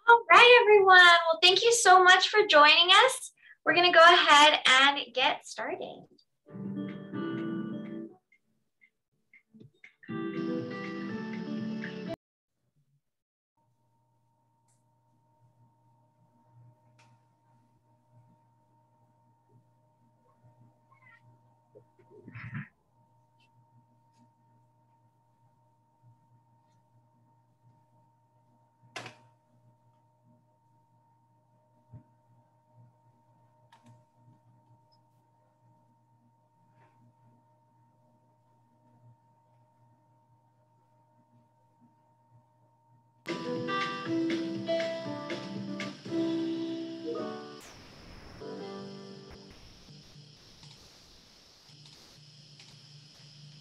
All right, everyone. Well, thank you so much for joining us. We're going to go ahead and get started.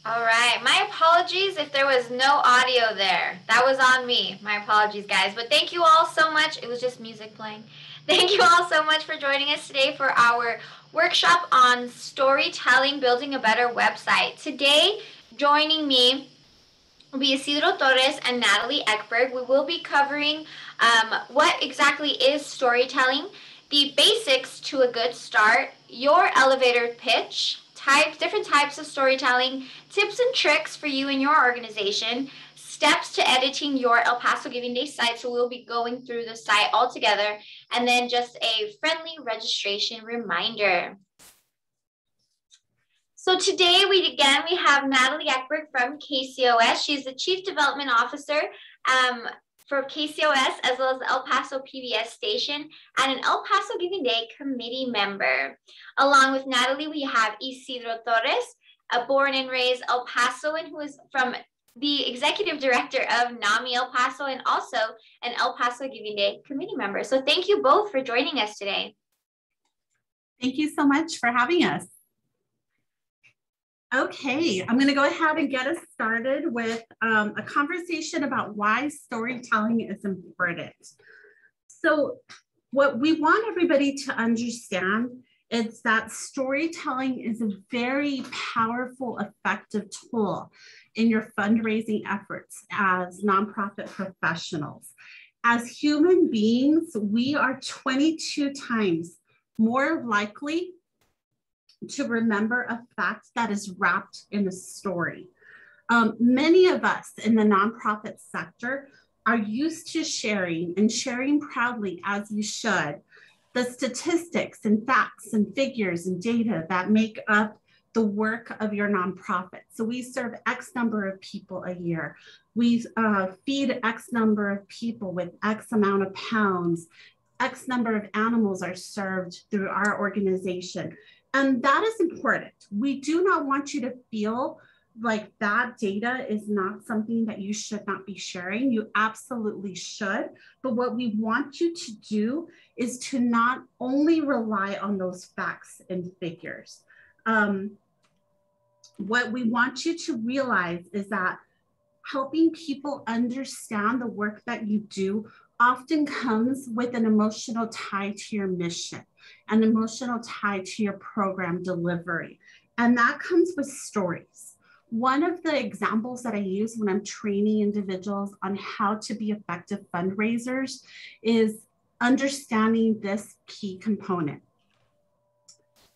All right. My apologies if there was no audio there. That was on me. My apologies, guys. But thank you all so much. It was just music playing. Thank you all so much for joining us today for our workshop on storytelling, building a better website. Today, joining me will be Isidro Torres and Natalie Ekberg. We will be covering what exactly is storytelling, the basics to a good start, your elevator pitch, different types of storytelling, tips and tricks for you and your organization, steps to editing your El Paso Giving Day site. So we'll be going through the site all together, and then just a friendly registration reminder. So today we have Natalie Ekberg from KCOS. She's the Chief Development Officer for KCOS, as well as the El Paso PBS station, and an El Paso Giving Day committee member. Along with Natalie, we have Isidro Torres, a born and raised El Pasoan who is from the executive director of NAMI El Paso, and also an El Paso Giving Day committee member. So thank you both for joining us today. Thank you so much for having us. Okay, I'm going to go ahead and get us started with a conversation about why storytelling is important. So what we want everybody to understand is that storytelling is a very powerful, effective tool in your fundraising efforts as nonprofit professionals. As human beings, we are 22 times more likely to remember a fact that is wrapped in a story. Many of us in the nonprofit sector are used to sharing and sharing proudly, as you should, the statistics and facts and figures and data that make up the work of your nonprofit. So we serve X number of people a year. We feed X number of people with X amount of pounds. X number of animals are served through our organization. And that is important. We do not want you to feel like that data is not something that you should not be sharing. You absolutely should. But what we want you to do is to not only rely on those facts and figures. What we want you to realize is that helping people understand the work that you do often comes with an emotional tie to your mission, an emotional tie to your program delivery. And that comes with stories. One of the examples that I use when I'm training individuals on how to be effective fundraisers is understanding this key component.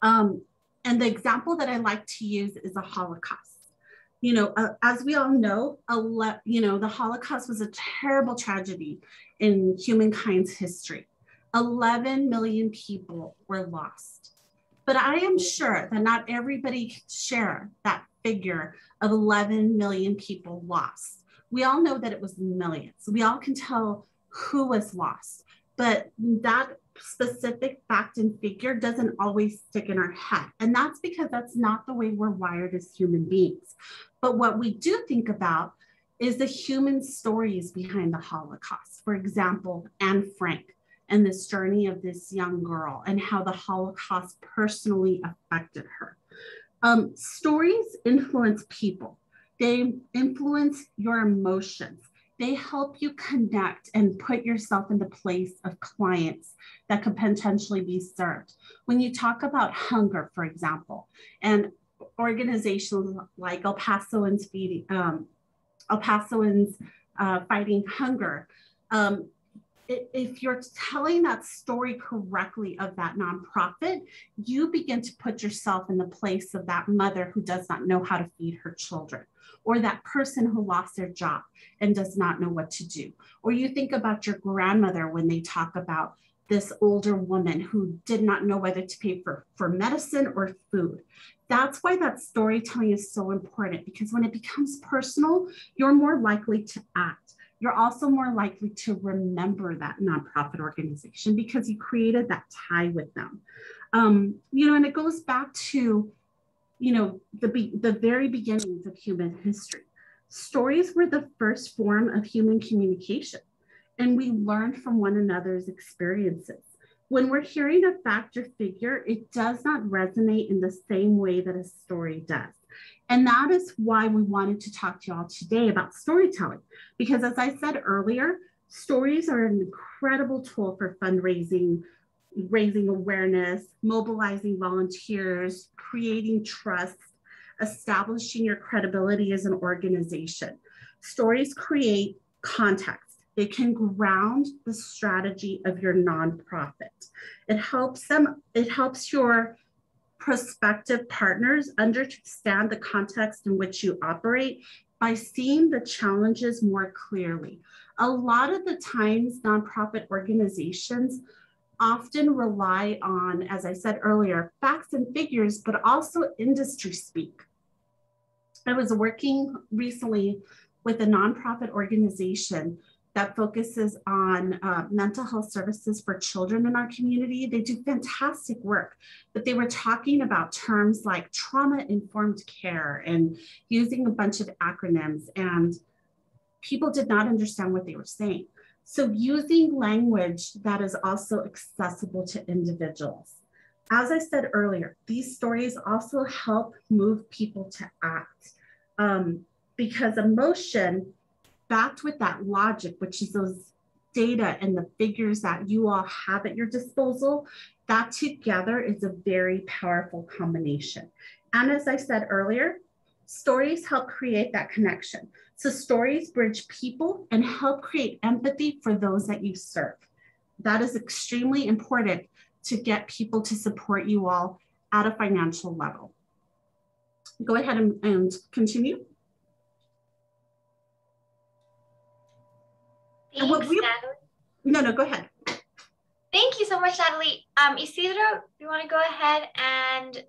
And the example that I like to use is the Holocaust. You know, as we all know, the Holocaust was a terrible tragedy in humankind's history. 11 million people were lost. But I am sure that not everybody can share that figure of 11 million people lost. We all know that it was millions. We all can tell who was lost, but that specific fact and figure doesn't always stick in our head. And that's because that's not the way we're wired as human beings. But what we do think about is the human stories behind the Holocaust. For example, Anne Frank and this journey of this young girl and how the Holocaust personally affected her. Stories influence people. They influence your emotions. They help you connect and put yourself in the place of clients that could potentially be served. When you talk about hunger, for example, and organizations like El Pasoans Fighting Hunger, if you're telling that story correctly of that nonprofit, you begin to put yourself in the place of that mother who does not know how to feed her children, or that person who lost their job and does not know what to do. Or you think about your grandmother when they talk about this older woman who did not know whether to pay for medicine or food. That's why that storytelling is so important, because when it becomes personal, you're more likely to act. You're also more likely to remember that nonprofit organization because you created that tie with them. And it goes back to, the very beginnings of human history. Stories were the first form of human communication, and we learned from one another's experiences. When we're hearing a fact or figure, it does not resonate in the same way that a story does. And that is why we wanted to talk to y'all today about storytelling. Because as I said earlier, stories are an incredible tool for fundraising, raising awareness, mobilizing volunteers, creating trust, establishing your credibility as an organization. Stories create context. It can ground the strategy of your nonprofit. It helps your prospective partners understand the context in which you operate by seeing the challenges more clearly. A lot of the times, nonprofit organizations often rely on, as I said earlier, facts and figures, but also industry speak. I was working recently with a nonprofit organization that focuses on mental health services for children in our community. They do fantastic work, but they were talking about terms like trauma-informed care and using a bunch of acronyms, and people did not understand what they were saying. So using language that is also accessible to individuals. As I said earlier, these stories also help move people to act, because emotion backed with that logic, which is those data and the figures that you all have at your disposal, that together is a very powerful combination. And as I said earlier, stories help create that connection. So stories bridge people and help create empathy for those that you serve. That is extremely important to get people to support you all at a financial level. Go ahead and continue. Thanks, Natalie. No, go ahead. Thank you so much, Natalie. Isidro, you want to go ahead and,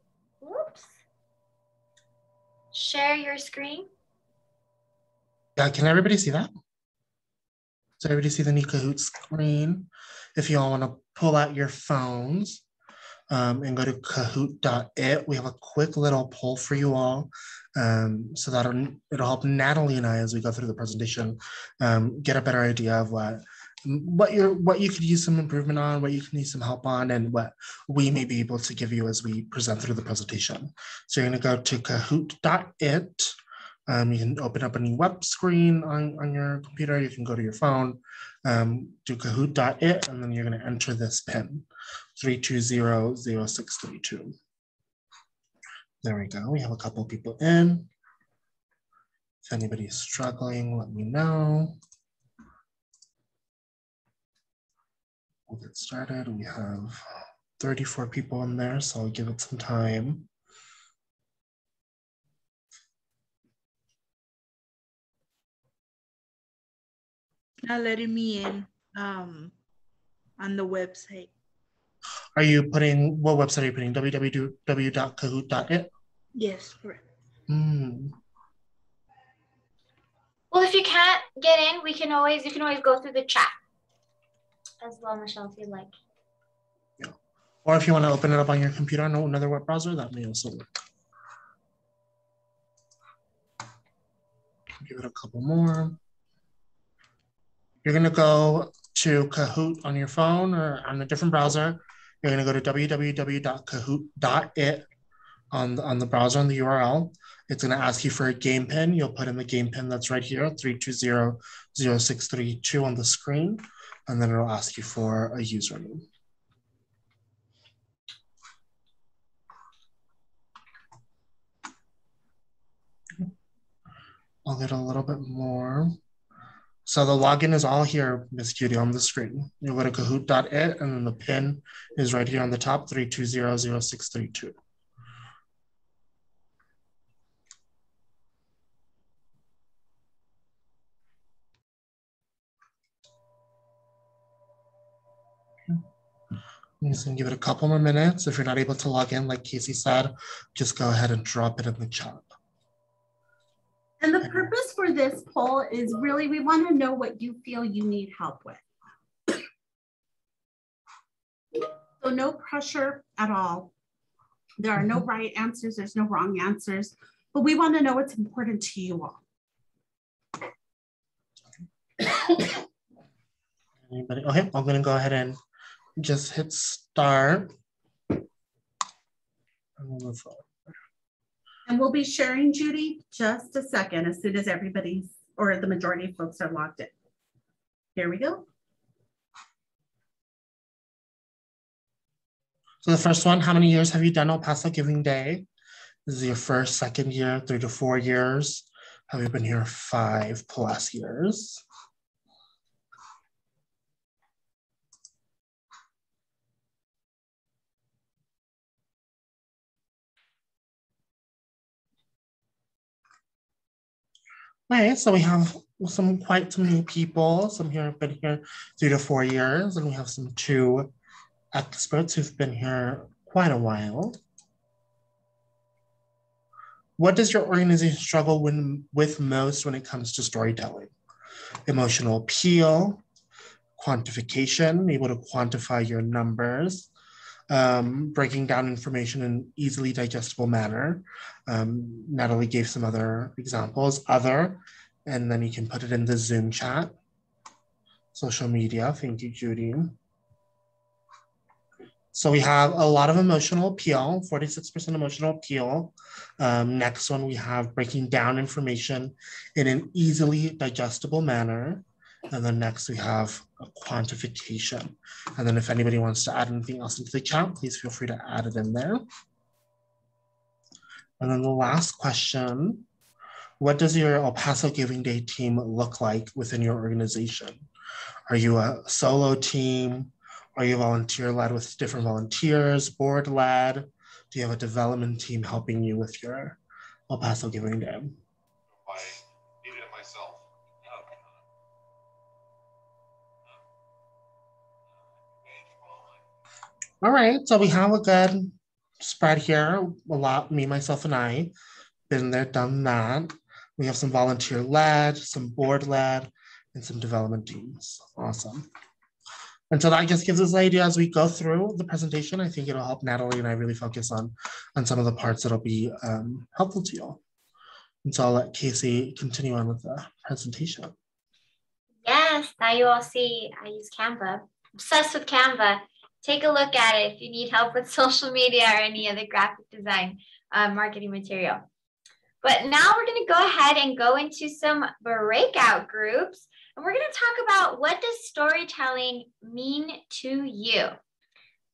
share your screen? Yeah, can everybody see that? Does everybody see the new Kahoot screen? If you all want to pull out your phones and go to kahoot.it, we have a quick little poll for you all. So that it'll help Natalie and I, as we go through the presentation, get a better idea of what you could use some improvement on, what you can need some help on, and what we may be able to give you as we present through the presentation. So you're going to go to kahoot.it. You can open up a new web screen on your computer. You can go to your phone, do kahoot.it, and then you're going to enter this PIN, 3200632. There we go. We have a couple people in. If anybody's struggling, let me know. We'll get started. We have 34 people in there, so I'll give it some time. Not letting me in on the website. Are you putting, what website are you putting? www.kahoot.it? Yes, correct. Well, if you can't get in, you can always go through the chat as well, Michelle, if you'd like. Yeah. Or if you want to open it up on your computer on another web browser, that may also work. Give it a couple more. You're going to go to Kahoot on your phone or on a different browser. You're going to go to www.kahoot.it on the browser, on the URL. It's going to ask you for a game pin. You'll put in the game pin that's right here, 3200632 on the screen, and then it'll ask you for a username. I'll get a little bit more So the login is all here, Miss Judy, on the screen. You go to kahoot.it, and then the pin is right here on the top, 3200632. I'm just gonna give it a couple more minutes. If you're not able to log in, like Casie said, just go ahead and drop it in the chat. And the purpose for this poll is really, we want to know what you feel you need help with. So no pressure at all. There are no right answers, there's no wrong answers, but we want to know what's important to you all. Anybody? Okay, I'm gonna go ahead and just hit start. And we'll move forward. And we'll be sharing, Judy, just a second, as soon as everybody's, or the majority of folks are logged in. Here we go. So the first one, how many years have you done El Paso Giving Day? This is your first, second year, 3 to 4 years. Have you been here 5+ years? Okay, so we have quite some new people. Some here have been here 3 to 4 years, and we have some 2 experts who've been here quite a while. What does your organization struggle with most when it comes to storytelling? Emotional appeal, quantification, able to quantify your numbers, breaking down information in an easily digestible manner. Natalie gave some other examples, and then you can put it in the Zoom chat. Social media, thank you, Judy. So we have a lot of emotional appeal, 46% emotional appeal. Next one, we have breaking down information in an easily digestible manner. And then next we have a quantification. And then if anybody wants to add anything else into the chat, please feel free to add it in there. And then the last question, what does your El Paso Giving Day team look like within your organization? Are you a solo team? Are you volunteer-led with different volunteers, board-led? Do you have a development team helping you with your El Paso Giving Day? I needed it myself. All right, so we have a good spread here. A lot, me, myself, and I, been there, done that. We have some volunteer-led, some board-led, and some development teams. Awesome. And so that just gives us an idea as we go through the presentation. I think it'll help Natalie and I really focus on some of the parts that'll be helpful to you all. And so I'll let Casie continue on with the presentation. Yes, now you all see I use Canva. Obsessed with Canva. Take a look at it if you need help with social media or any other graphic design marketing material. But now we're going to go ahead and go into some breakout groups. And we're going to talk about, what does storytelling mean to you?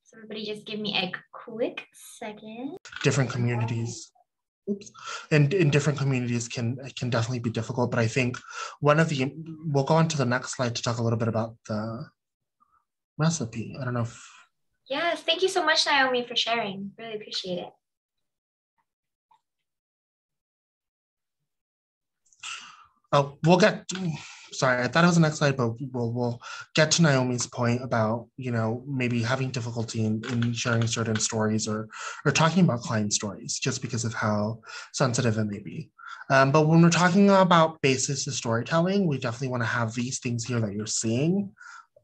So everybody just give me a quick second. Different communities. Oops. And in different communities can definitely be difficult, but I think we'll go on to the next slide to talk a little bit about the recipe. I don't know if. Yes, thank you so much, Naomi, for sharing. Really appreciate it. Oh, sorry, I thought it was the next slide, but we'll get to Naomi's point about, maybe having difficulty in sharing certain stories or talking about client stories just because of how sensitive it may be. But when we're talking about basis of storytelling, we definitely want to have these things here that you're seeing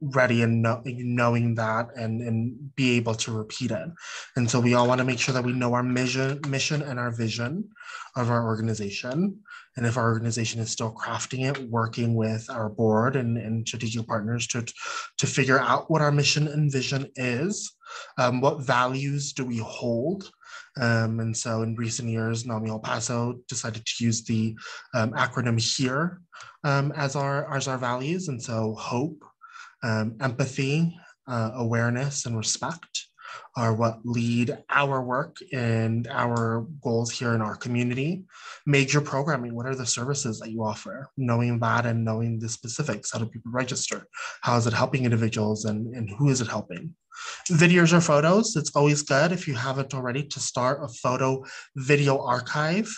ready and knowing that and be able to repeat it. And so we all want to make sure that we know our mission and our vision of our organization. And if our organization is still crafting it, working with our board and strategic partners to figure out what our mission and vision is, what values do we hold? And so in recent years, NAMI El Paso decided to use the acronym HERE as our values. And so hope, empathy, awareness, and respect. are what lead our work and our goals here in our community. Major programming, what are the services that you offer? Knowing that and knowing the specifics, how do people register? How is it helping individuals and who is it helping? Videos or photos, it's always good if you haven't already to start a photo video archive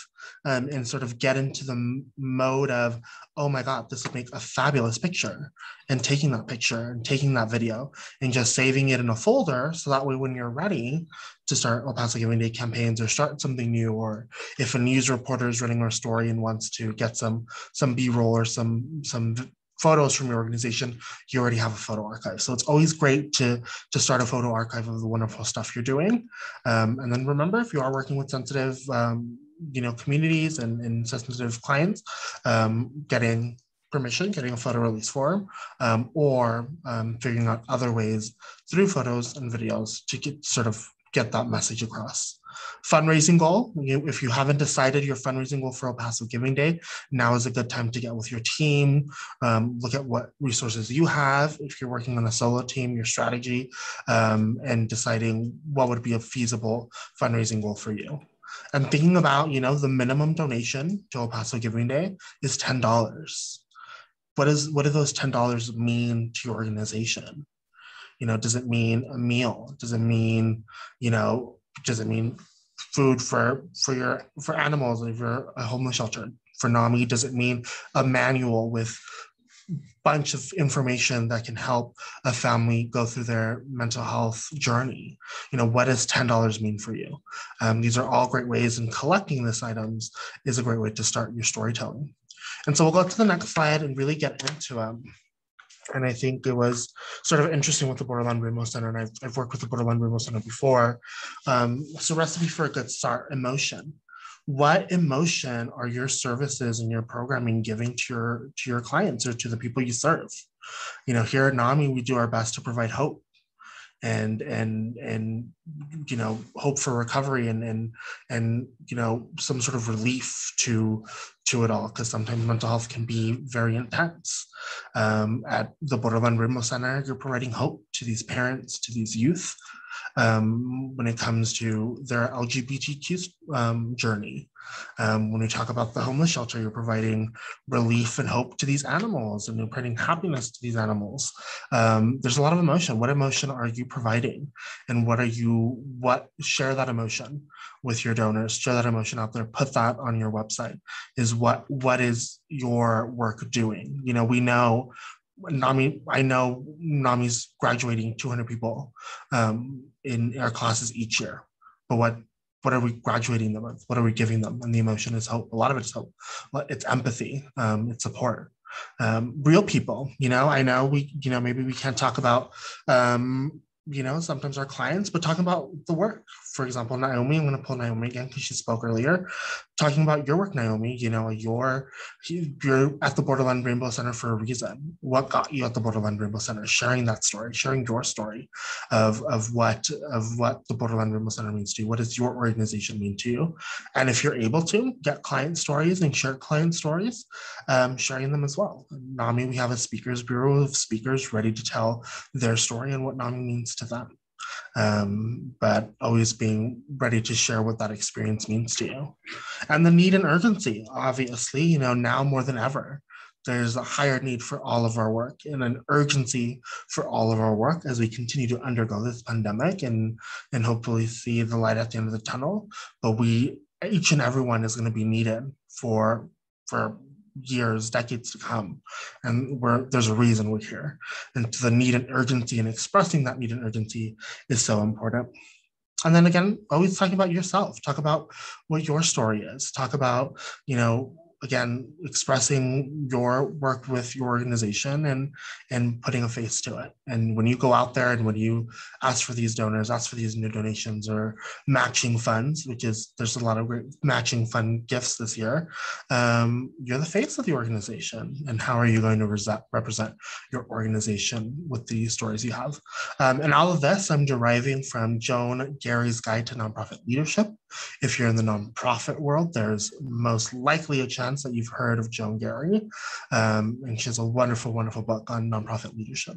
and sort of get into the mode of, oh my God, this would make a fabulous picture, and taking that picture and taking that video and just saving it in a folder. So that way, when you're ready to start El Paso Giving Day campaigns or start something new, or if a news reporter is running our story and wants to get some B-roll or some photos from your organization, you already have a photo archive. So it's always great to start a photo archive of the wonderful stuff you're doing. And then remember, if you are working with sensitive communities and sensitive clients, getting permission, getting a photo release form, or figuring out other ways through photos and videos to get that message across. Fundraising goal, if you haven't decided your fundraising goal for El Paso Giving Day, now is a good time to get with your team, look at what resources you have. If you're working on a solo team, your strategy, and deciding what would be a feasible fundraising goal for you. And thinking about, the minimum donation to El Paso Giving Day is $10. What do those $10 mean to your organization? Does it mean a meal? Does it mean, food for animals if you're a homeless shelter? For NAMI, does it mean a manual with bunch of information that can help a family go through their mental health journey? What does $10 mean for you? These are all great ways, and collecting these items is a great way to start your storytelling. And so we'll go to the next slide and really get into and I think it was sort of interesting with the Borderland Rainbow Center, and I've worked with the Borderland Rainbow Center before. So recipe for a good start, emotion. What emotion are your services and your programming giving to your clients or to the people you serve? Here at NAMI, we do our best to provide hope and hope for recovery and some sort of relief to it all, because sometimes mental health can be very intense. At the Borderland Rainbow Center, you're providing hope to these parents, to these youth, when it comes to their LGBTQ journey. When we talk about the homeless shelter, you're providing relief and hope to these animals, and you're providing happiness to these animals. There's a lot of emotion. What emotion are you providing? And share that emotion with your donors, share that emotion out there, put that on your website. What is your work doing? We know I know NAMI's graduating 200 people in our classes each year, but what are we graduating them with? What are we giving them? And the emotion is hope. A lot of it is hope. It's empathy. It's support. Real people. I know maybe we can't talk about sometimes our clients, but talking about the work. For example, Naomi, I'm going to pull Naomi again because she spoke earlier, talking about your work, Naomi. You're at the Borderland Rainbow Center for a reason. What got you at the Borderland Rainbow Center? Sharing that story, sharing your story of what the Borderland Rainbow Center means to you. What does your organization mean to you? And if you're able to get client stories and share client stories, sharing them as well. NAMI, we have a speakers bureau of speakers ready to tell their story and what NAMI means to them. But always being ready to share what that experience means to you. And the need and urgency, obviously, now more than ever, there's a higher need for all of our work and an urgency for all of our work as we continue to undergo this pandemic and hopefully see the light at the end of the tunnel. But each and every one is going to be needed for years, decades to come. And there's a reason we're here. And the need and urgency and expressing that need and urgency is so important. And then again, always talking about yourself, talk about what your story is, talk about, again, expressing your work with your organization and putting a face to it. And when you go out there and when you ask for these donors, ask for these new donations or matching funds, there's a lot of great matching fund gifts this year, you're the face of the organization. And how are you going to represent your organization with the stories you have? And all of this I'm deriving from Joan Gary's Guide to Nonprofit Leadership. If you're in the nonprofit world, there's most likely a chance that you've heard of Joan Gary. And she has a wonderful, wonderful book on nonprofit leadership.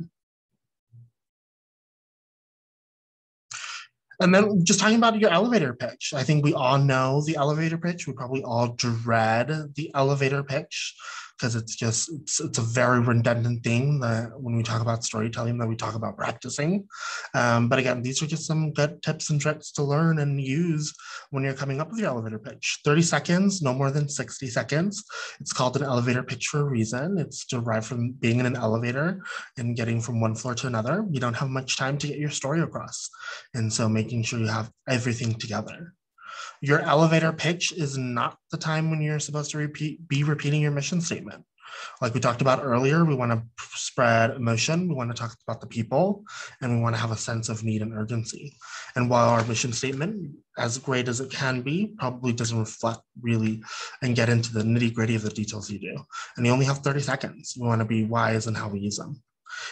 And then just talking about your elevator pitch. I think we all know the elevator pitch. We probably all dread the elevator pitch because it's a very redundant thing that when we talk about storytelling that we talk about practicing. But again, these are just some good tips and tricks to learn and use when you're coming up with your elevator pitch. 30 seconds, no more than 60 seconds. It's called an elevator pitch for a reason. It's derived from being in an elevator and getting from one floor to another. You don't have much time to get your story across. And so making sure you have everything together. Your elevator pitch is not the time when you're supposed to be repeating your mission statement. Like we talked about earlier, we want to spread emotion, we want to talk about the people, and we want to have a sense of need and urgency. And while our mission statement, as great as it can be, probably doesn't reflect really and get into the nitty-gritty of the details you do. And you only have 30 seconds. We want to be wise in how we use them.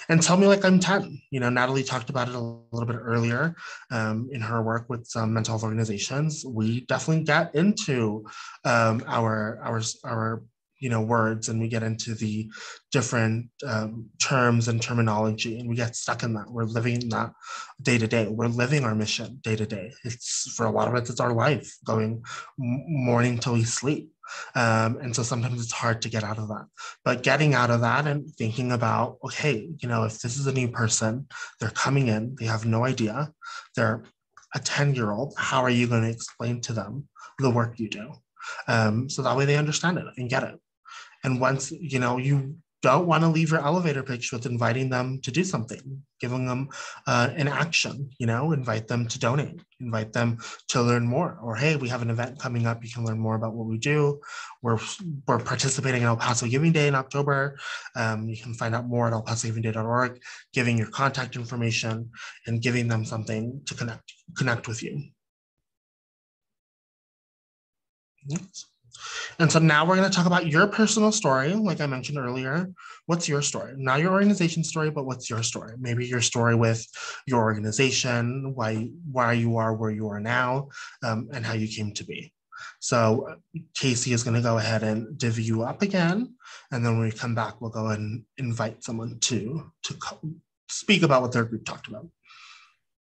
And tell me like I'm 10. You know, Natalie talked about it a little bit earlier in her work with some mental health organizations. We definitely get into our words, and we get into the different terms and terminology, and we get stuck in that. We're living that day to day. We're living our mission day to day. It's for a lot of it, it's our life going morning till we sleep. And so sometimes it's hard to get out of that, but getting out of that and thinking about, okay, you know, if this is a new person, they're coming in, they have no idea, they're a 10-year-old, how are you going to explain to them the work you do? So that way they understand it and get it. And once, you know, you don't want to leave your elevator pitch with inviting them to do something, giving them an action, you know, invite them to donate, invite them to learn more, or, hey, we have an event coming up, you can learn more about what we do. We're participating in El Paso Giving Day in October. You can find out more at elpasogivingday.org, giving your contact information and giving them something to connect with you. Yes. And so now we're going to talk about your personal story. Like I mentioned earlier, what's your story? Not your organization story, but what's your story? Maybe your story with your organization, why you are where you are now, and how you came to be. So Casie is going to go ahead and divvy you up again. And then when we come back, we'll go and invite someone to speak about what their group talked about.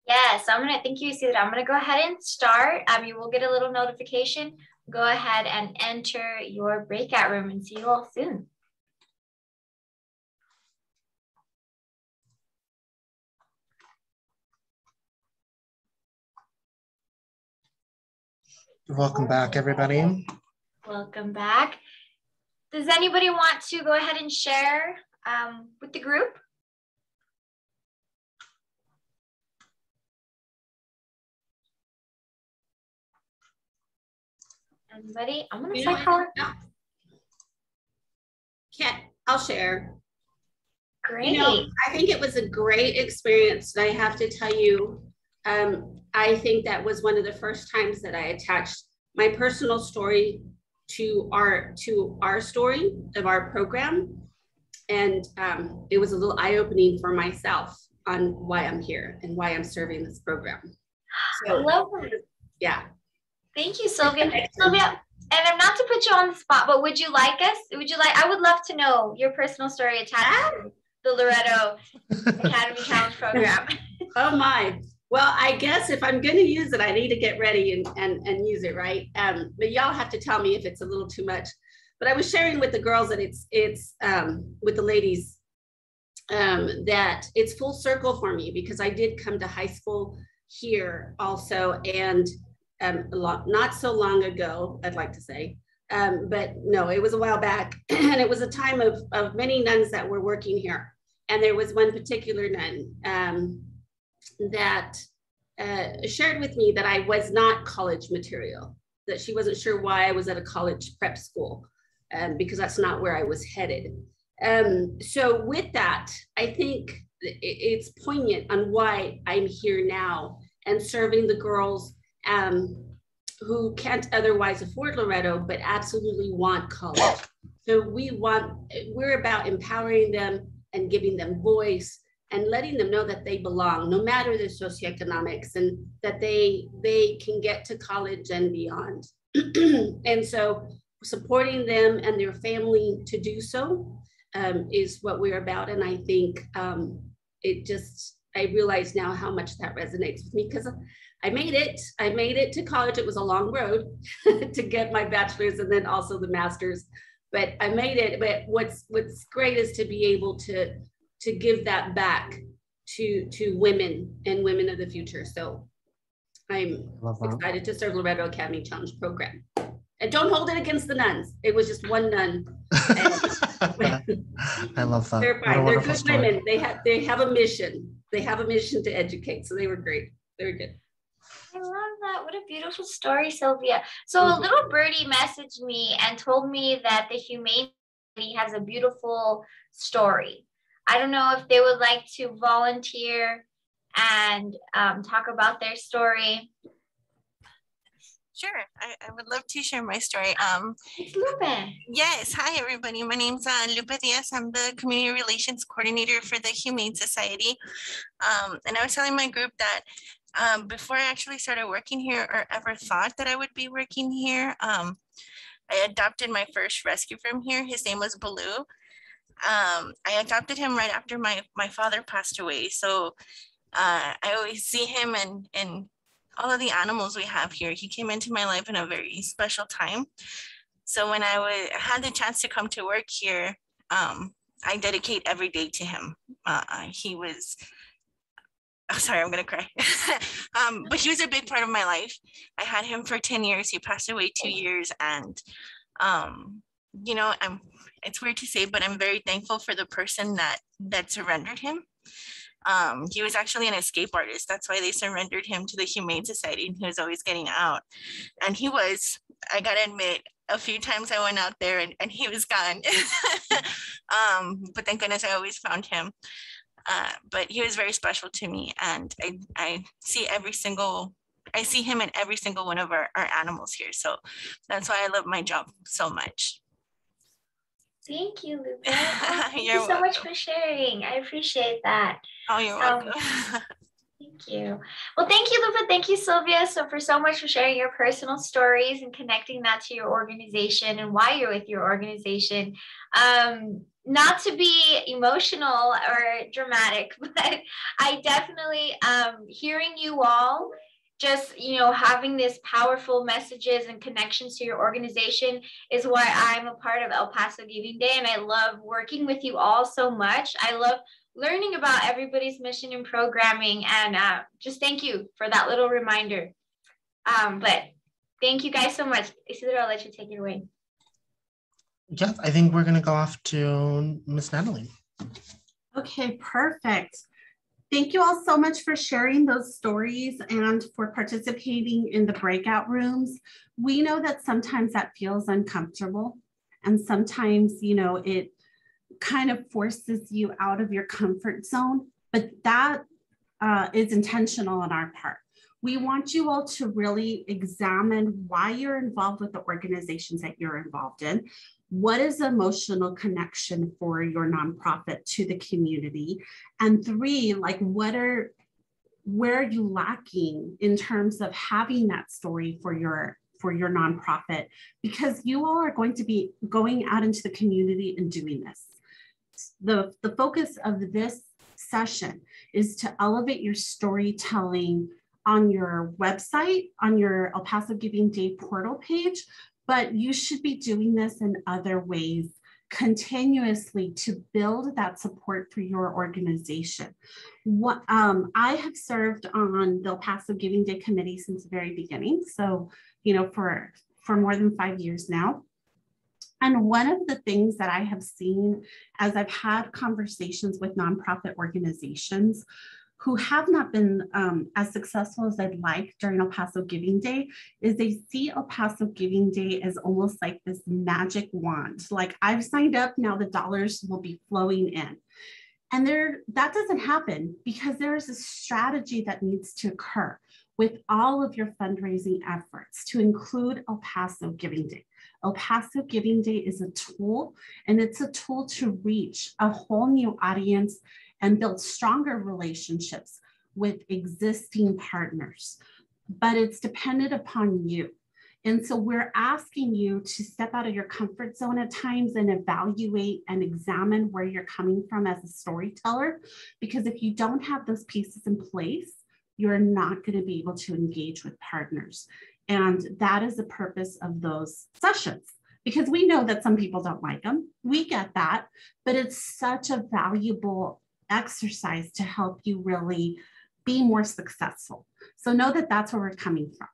Yes, I'm going to, thank you, Casie. I'm going to go ahead and start. You will get a little notification. Go ahead and enter your breakout room and see you all soon. Welcome back, everybody. Welcome back. Does anybody want to go ahead and share with the group? Anybody? I'm going to say color. I'll share. Great. You know, I think it was a great experience. And I have to tell you, I think that was one of the first times that I attached my personal story to our story of our program. And it was a little eye-opening for myself on why I'm here and why I'm serving this program. So, I love it. Yeah. Thank you, Sylvia. Sylvia, and I'm not to put you on the spot, but would you like us? I would love to know your personal story attached to the Loretto Academy Challenge program. Oh my. Well, I guess if I'm going to use it, I need to get ready and use it, right? But y'all have to tell me if it's a little too much. But I was sharing with the girls that it's with the ladies that it's full circle for me, because I did come to high school here also, and not so long ago, I'd like to say, but no, it was a while back, and it was a time of many nuns that were working here. And there was one particular nun that shared with me that I was not college material, that she wasn't sure why I was at a college prep school, because that's not where I was headed. So with that, I think it's poignant on why I'm here now and serving the girls who can't otherwise afford Loretto, but absolutely want college. So we're about empowering them and giving them voice and letting them know that they belong, no matter the socioeconomics, and that they can get to college and beyond. And so supporting them and their family to do so is what we're about. And I think I realize now how much that resonates with me, because I made it to college. It was a long road to get my bachelor's and then also the master's, but I made it. But what's great is to be able to give that back to women and women of the future. So I'm excited to serve Loretto Academy Challenge program. And don't hold it against the nuns. It was just one nun. I love that. They're fine. They're good women. They have a mission. They have a mission to educate. So they were great. They were good. I love that. What a beautiful story, Sylvia. So a little birdie messaged me and told me that the Humane Society has a beautiful story. I don't know if they would like to volunteer and talk about their story. Sure, I would love to share my story. It's Lupe. Yes, hi everybody. My name's Lupe Diaz. I'm the Community Relations Coordinator for the Humane Society. And I was telling my group that before I actually started working here or ever thought that I would be working here, I adopted my first rescue from here. His name was Baloo. I adopted him right after my father passed away. So I always see him and all of the animals we have here. He came into my life in a very special time. So when I had the chance to come to work here, I dedicate every day to him. He was, oh, sorry, I'm gonna cry. But he was a big part of my life. I had him for 10 years. He passed away 2 years. And, you know, it's weird to say, but I'm very thankful for the person that surrendered him. He was actually an escape artist. That's why they surrendered him to the Humane Society, and he was always getting out. And he was, I gotta admit, a few times I went out there and he was gone. But thank goodness I always found him. But he was very special to me, and I see him in every single one of our animals here. So that's why I love my job so much. Thank you, Lupe. Thank you so much for sharing. I appreciate that. Oh, you're welcome. Thank you. Well, thank you, Lupe. Thank you, Sylvia, for so much for sharing your personal stories and connecting that to your organization and why you're with your organization. Not to be emotional or dramatic, but I definitely, hearing you all just, you know, having this powerful messages and connections to your organization is why I'm a part of El Paso Giving Day. And I love working with you all so much. I love learning about everybody's mission and programming. And just thank you for that little reminder. But thank you guys so much. Isidro, I'll let you take it away. Yes, I think we're going to go off to Miss Natalie. Okay, perfect. Thank you all so much for sharing those stories and for participating in the breakout rooms. We know that sometimes that feels uncomfortable, and sometimes, you know, it kind of forces you out of your comfort zone, but that is intentional on our part. We want you all to really examine why you're involved with the organizations that you're involved in. What is the emotional connection for your nonprofit to the community? And 3, like where are you lacking in terms of having that story for your nonprofit? Because you all are going to be going out into the community and doing this. The focus of this session is to elevate your storytelling on your website, on your El Paso Giving Day portal page, but you should be doing this in other ways continuously to build that support for your organization. I have served on the El Paso Giving Day committee since the very beginning. So, you know, for more than 5 years now. And one of the things that I have seen as I've had conversations with nonprofit organizations who have not been as successful as I'd like during El Paso Giving Day is they see El Paso Giving Day as almost like this magic wand. Like, I've signed up, now the dollars will be flowing in. And that doesn't happen, because there is a strategy that needs to occur with all of your fundraising efforts to include El Paso Giving Day. El Paso Giving Day is a tool, and it's a tool to reach a whole new audience and build stronger relationships with existing partners. But it's dependent upon you. And so we're asking you to step out of your comfort zone at times and evaluate and examine where you're coming from as a storyteller, because if you don't have those pieces in place, you're not going to be able to engage with partners. And that is the purpose of those sessions, because we know that some people don't like them. We get that, but it's such a valuable exercise to help you really be more successful. So know that that's where we're coming from.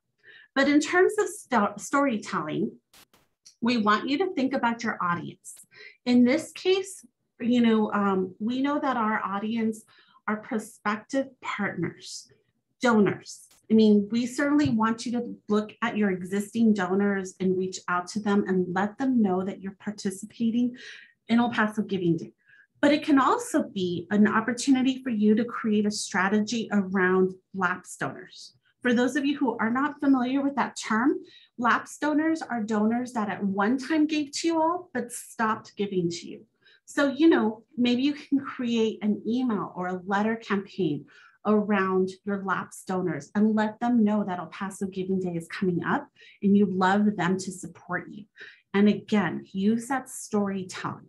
But in terms of storytelling, we want you to think about your audience. In this case, we know that our audience are prospective partners, donors. I mean, we certainly want you to look at your existing donors and reach out to them and let them know that you're participating in El Paso Giving Day. But it can also be an opportunity for you to create a strategy around lapsed donors. For those of you who are not familiar with that term, lapsed donors are donors that at one time gave to you all, but stopped giving to you. So, maybe you can create an email or a letter campaign around your lapsed donors and let them know that El Paso Giving Day is coming up and you'd love them to support you. And again, use that storytelling.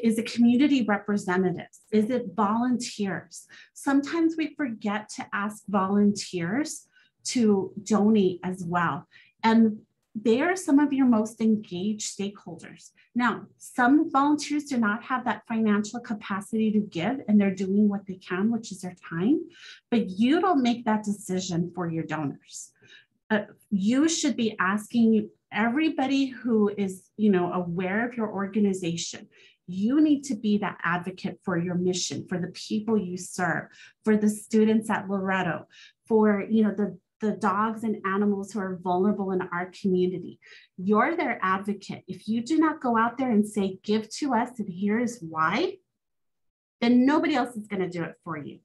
Is it community representatives? Is it volunteers? Sometimes we forget to ask volunteers to donate as well. And they are some of your most engaged stakeholders. Now, some volunteers do not have that financial capacity to give, and they're doing what they can, which is their time, but you don't make that decision for your donors. You should be asking everybody who is, aware of your organization. You need to be that advocate for your mission, for the people you serve, for the students at Loretto, for, the dogs and animals who are vulnerable in our community. You're their advocate. If you do not go out there and say, give to us and here is why, then nobody else is going to do it for you.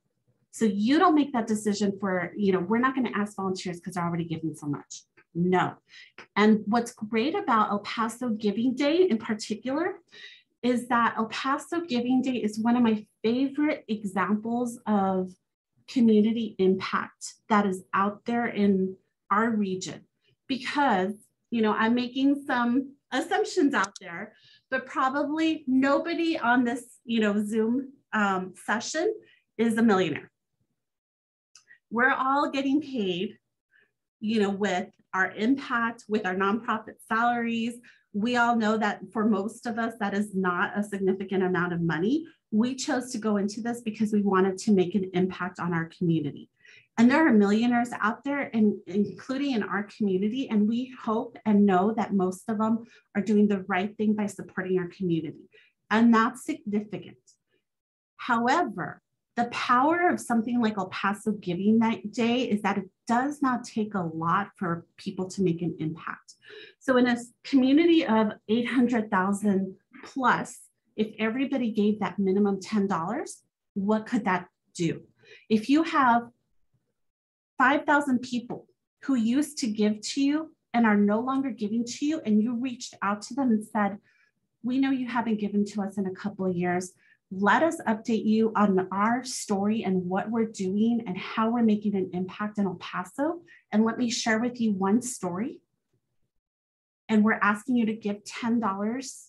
So you don't make that decision for, we're not going to ask volunteers because they're already giving so much. No. And what's great about El Paso Giving Day in particular is that El Paso Giving Day is one of my favorite examples of community impact that is out there in our region, because, I'm making some assumptions out there, but probably nobody on this, Zoom session is a millionaire. We're all getting paid, with our impact, with our nonprofit salaries. We all know that for most of us, that is not a significant amount of money. We chose to go into this because we wanted to make an impact on our community. And there are millionaires out there, including in our community, and we hope and know that most of them are doing the right thing by supporting our community. And that's significant. However, the power of something like El Paso Giving Day is that it does not take a lot for people to make an impact. So in a community of 800,000 plus, if everybody gave that minimum $10, what could that do? If you have 5,000 people who used to give to you and are no longer giving to you, and you reached out to them and said, we know you haven't given to us in a couple of years. Let us update you on our story and what we're doing and how we're making an impact in El Paso. And let me share with you one story. And we're asking you to give $10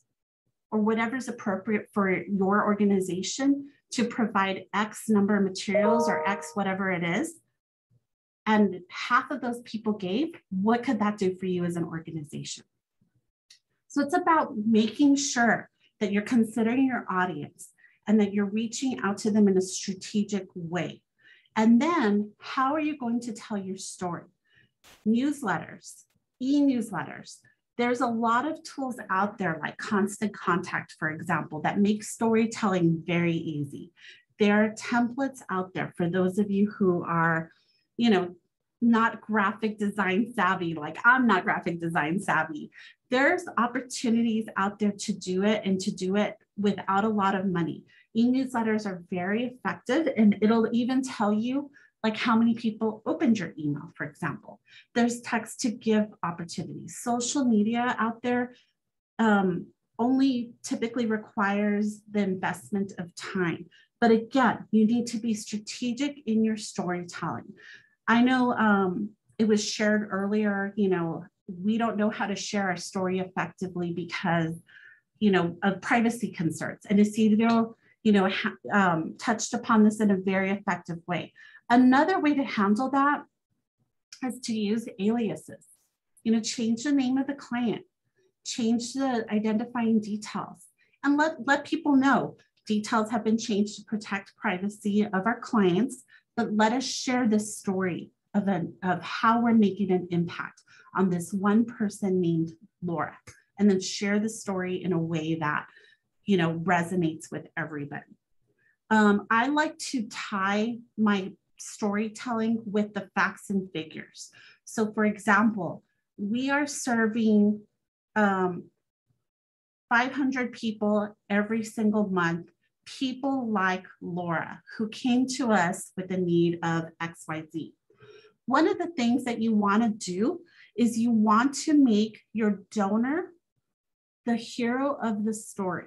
or whatever's appropriate for your organization to provide X number of materials or X whatever it is. And half of those people gave, what could that do for you as an organization? So it's about making sure that you're considering your audience and that you're reaching out to them in a strategic way. And then how are you going to tell your story? Newsletters, e-newsletters. There's a lot of tools out there like Constant Contact, for example, that make storytelling very easy. There are templates out there for those of you who are, not graphic design savvy, like I'm not graphic design savvy. There's opportunities out there to do it and to do it without a lot of money. E-newsletters are very effective, and it'll even tell you like how many people opened your email, for example. There's text to give opportunities. Social media out there only typically requires the investment of time. But again, you need to be strategic in your storytelling. I know it was shared earlier, we don't know how to share our story effectively because, of privacy concerns. And Isidro, touched upon this in a very effective way. Another way to handle that is to use aliases. Change the name of the client, change the identifying details, and let people know details have been changed to protect privacy of our clients, but let us share the story of how we're making an impact on this one person named Laura, and then share the story in a way that, resonates with everybody. I like to tie my storytelling with the facts and figures. So for example, we are serving 500 people every single month, people like Laura, who came to us with the need of XYZ. One of the things that you want to do is you want to make your donor the hero of the story.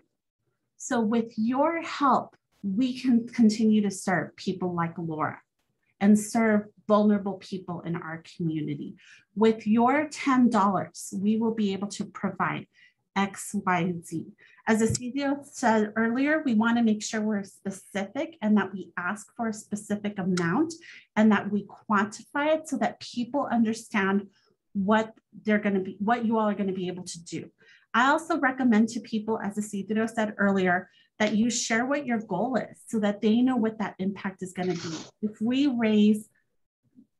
So with your help, we can continue to serve people like Laura and serve vulnerable people in our community. With your $10, we will be able to provide X, Y, Z. As Acedia said earlier, we want to make sure we're specific and that we ask for a specific amount and that we quantify it so that people understand what you all are going to be able to do. I also recommend to people, as Isidro said earlier, that you share what your goal is so that they know what that impact is going to be. If we raise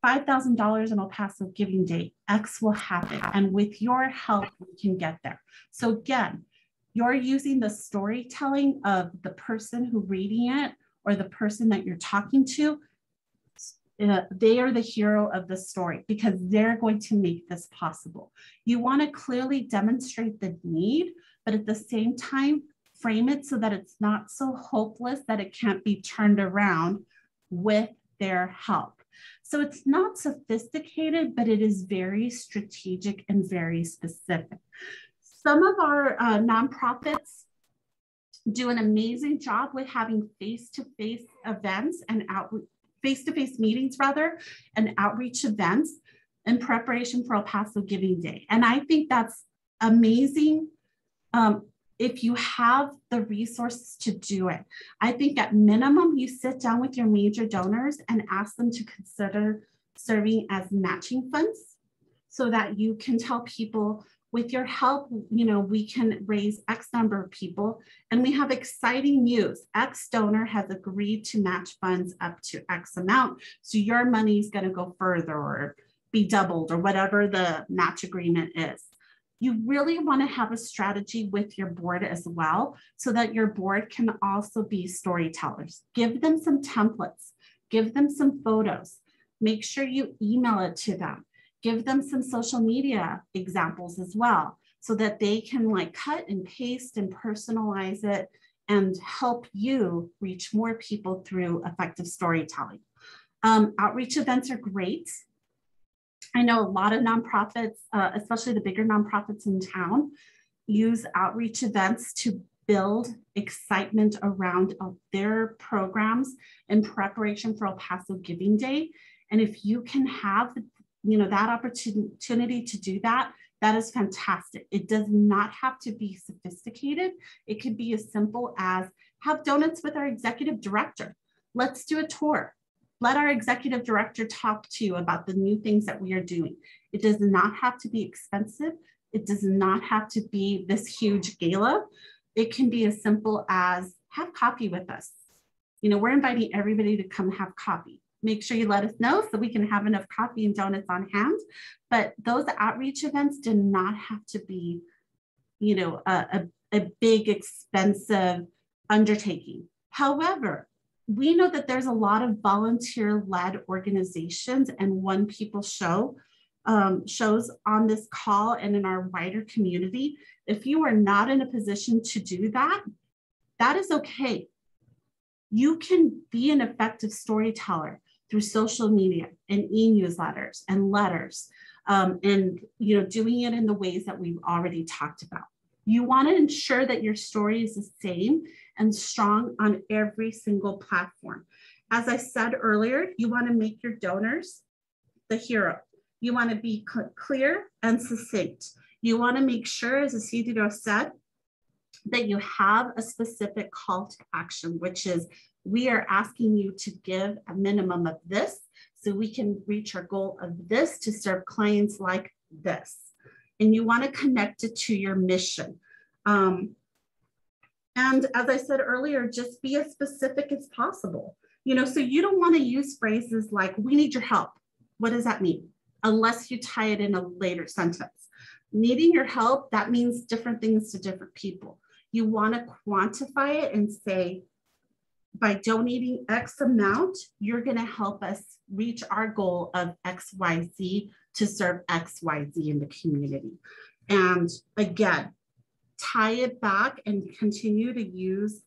$5,000 in El Paso Giving Day, X will happen. And with your help, we can get there. So again, you're using the storytelling of the person who reading it or the person that you're talking to. They are the hero of the story because they're going to make this possible. You want to clearly demonstrate the need, but at the same time, frame it so that it's not so hopeless that it can't be turned around with their help. So it's not sophisticated, but it is very strategic and very specific. Some of our nonprofits do an amazing job with having face-to-face events and face-to-face meetings rather, and outreach events in preparation for El Paso Giving Day. And I think that's amazing if you have the resources to do it. I think at minimum, you sit down with your major donors and ask them to consider serving as matching funds so that you can tell people, with your help, we can raise X number of people. And we have exciting news. X donor has agreed to match funds up to X amount. So your money is going to go further or be doubled or whatever the match agreement is. You really want to have a strategy with your board as well so that your board can also be storytellers. Give them some templates, give them some photos, make sure you email it to them. Give them some social media examples as well so that they can cut and paste and personalize it and help you reach more people through effective storytelling. Outreach events are great. I know a lot of nonprofits, especially the bigger nonprofits in town, use outreach events to build excitement around their programs in preparation for El Paso Giving Day. And if you can have that opportunity to do that, that is fantastic. It does not have to be sophisticated. It could be as simple as have donuts with our executive director. Let's do a tour. Let our executive director talk to you about the new things that we are doing. It does not have to be expensive. It does not have to be this huge gala. It can be as simple as have coffee with us. We're inviting everybody to come have coffee. Make sure you let us know so we can have enough coffee and donuts on hand. But those outreach events do not have to be, a big, expensive undertaking. However, we know that there's a lot of volunteer-led organizations and One People shows on this call and in our wider community. If you are not in a position to do that, that is okay. You can be an effective storyteller through social media and e-newsletters and letters, and doing it in the ways that we've already talked about. You want to ensure that your story is the same and strong on every single platform. As I said earlier, you want to make your donors the hero. You want to be clear and succinct. You want to make sure, as Isidro said, that you have a specific call to action, which is we are asking you to give a minimum of this so we can reach our goal of this to serve clients like this. And you want to connect it to your mission. And as I said earlier, just be as specific as possible. You know, so you don't want to use phrases like, we need your help. What does that mean? Unless you tie it in a later sentence. Needing your help, that means different things to different people. You want to quantify it and say, by donating X amount, you're going to help us reach our goal of XYZ to serve XYZ in the community. And again, tie it back and continue to use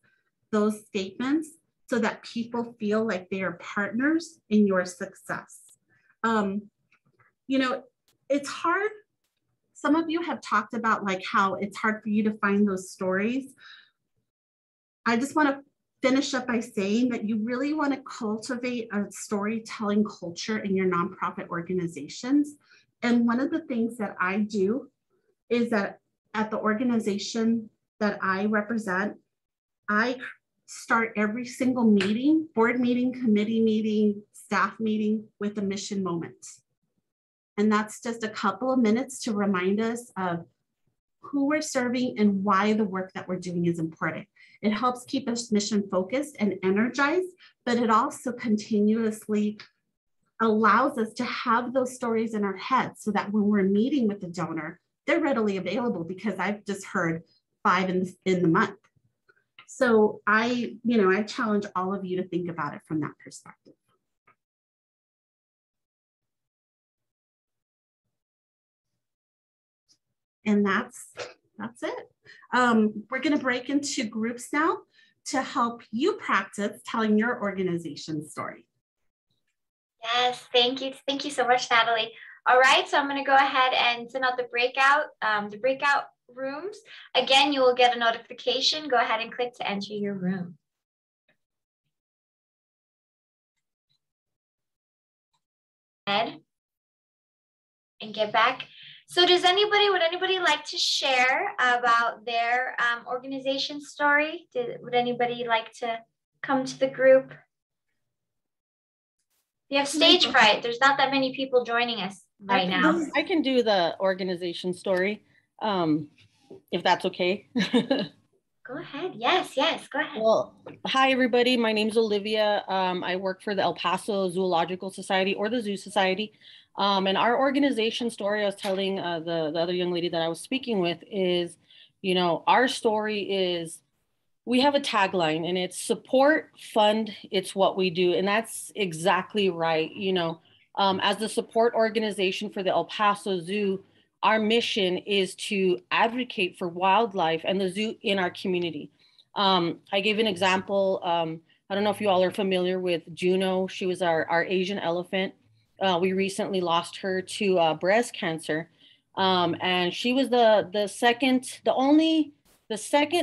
those statements so that people feel like they are partners in your success. You know, it's hard. Some of you have talked about like how it's hard for you to find those stories. I just want to finish up by saying that you really want to cultivate a storytelling culture in your nonprofit organizations. And one of the things that I do is that at the organization that I represent, I start every single meeting, board meeting, committee meeting, staff meeting with a mission moment. And that's just a couple of minutes to remind us of who we're serving and why the work that we're doing is important. It helps keep us mission focused and energized, but it also continuously allows us to have those stories in our heads so that when we're meeting with the donor, they're readily available because I've just heard 5 in the month. So I challenge all of you to think about it from that perspective. And that's it. We're going to break into groups now to help you practice telling your organization's story. Yes, thank you. Thank you so much, Natalie. All right, so I'm going to go ahead and send out the breakout rooms. Again, you will get a notification. Go ahead and click to enter your room. And get back. So would anybody like to share about their organization story? Would anybody like to come to the group? You have stage fright. There's not that many people joining us right now. I can do the organization story, if that's okay. Go ahead. Yes, go ahead. Well, hi, everybody. My name is Olivia. I work for the El Paso Zoological Society, or the Zoo Society. And our organization story, I was telling the other young lady that I was speaking with is, our story is, we have a tagline and it's support, fund, it's what we do. And that's exactly right. As the support organization for the El Paso Zoo, our mission is to advocate for wildlife and the zoo in our community. I gave an example. I don't know if you all are familiar with Juno. She was our Asian elephant. We recently lost her to breast cancer. And she was the second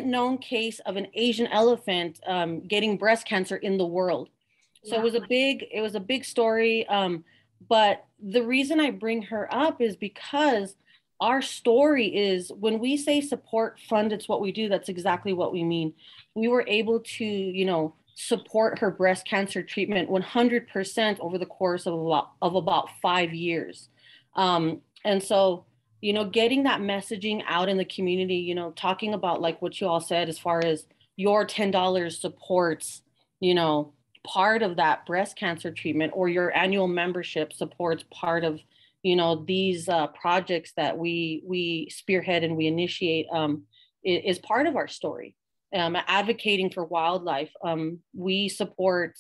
known case of an Asian elephant getting breast cancer in the world. So it was a big story. But the reason I bring her up is because our story is, when we say support, fund, it's what we do, that's exactly what we mean. We were able to, support her breast cancer treatment 100% over the course of about 5 years. And so, getting that messaging out in the community, talking about like what you all said, as far as your $10 supports, part of that breast cancer treatment, or your annual membership supports part of, these projects that we spearhead and we initiate, is part of our story. Advocating for wildlife. We support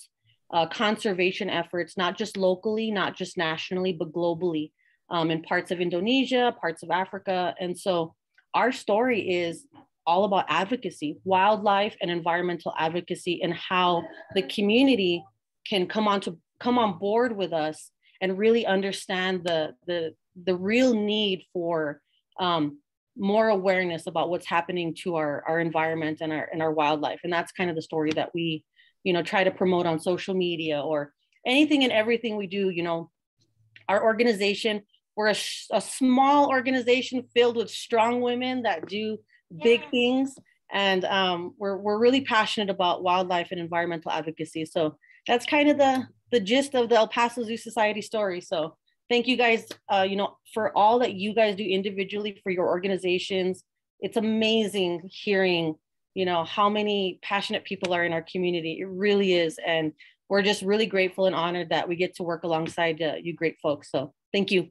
conservation efforts, not just locally, not just nationally, but globally, in parts of Indonesia, parts of Africa. And so our story is all about advocacy, wildlife and environmental advocacy, and how the community can come on board with us and really understand the real need for more awareness about what's happening to our environment and our wildlife. And that's kind of the story that we, try to promote on social media or anything and everything we do. Our organization, we're a small organization filled with strong women that do big things. And we're really passionate about wildlife and environmental advocacy. So that's kind of the gist of the El Paso Zoo Society story. So thank you guys, for all that you guys do individually for your organizations. It's amazing hearing, how many passionate people are in our community. It really is. And we're just really grateful and honored that we get to work alongside you great folks. So thank you.